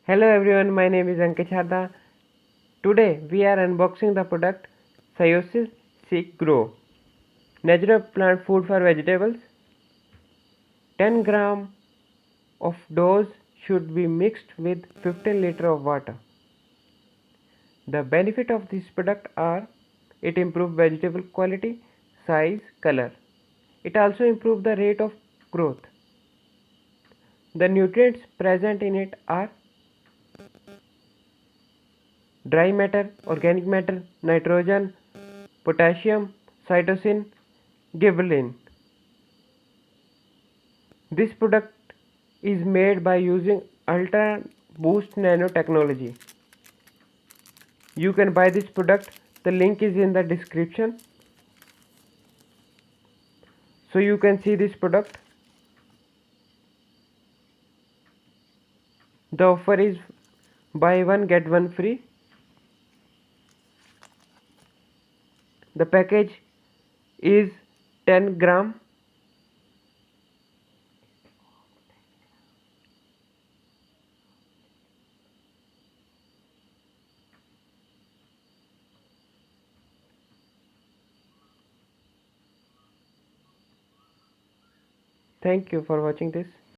Hello everyone, my name is Ankit Chadha. Today we are unboxing the product SAOSIS seagrow natural plant food for vegetables. 10 gram of dose should be mixed with 15 liter of water. The benefit of this product are it improves vegetable quality, size, color. It also improves the rate of growth. The nutrients present in it are dry matter, organic matter, nitrogen, potassium, cytosine, gibberellin. This product is made by using Ultra Boost nanotechnology. You can buy this product. The link is in the description. So you can see this product. The offer is buy one get one free. The package is 10 gram. Thank you for watching this.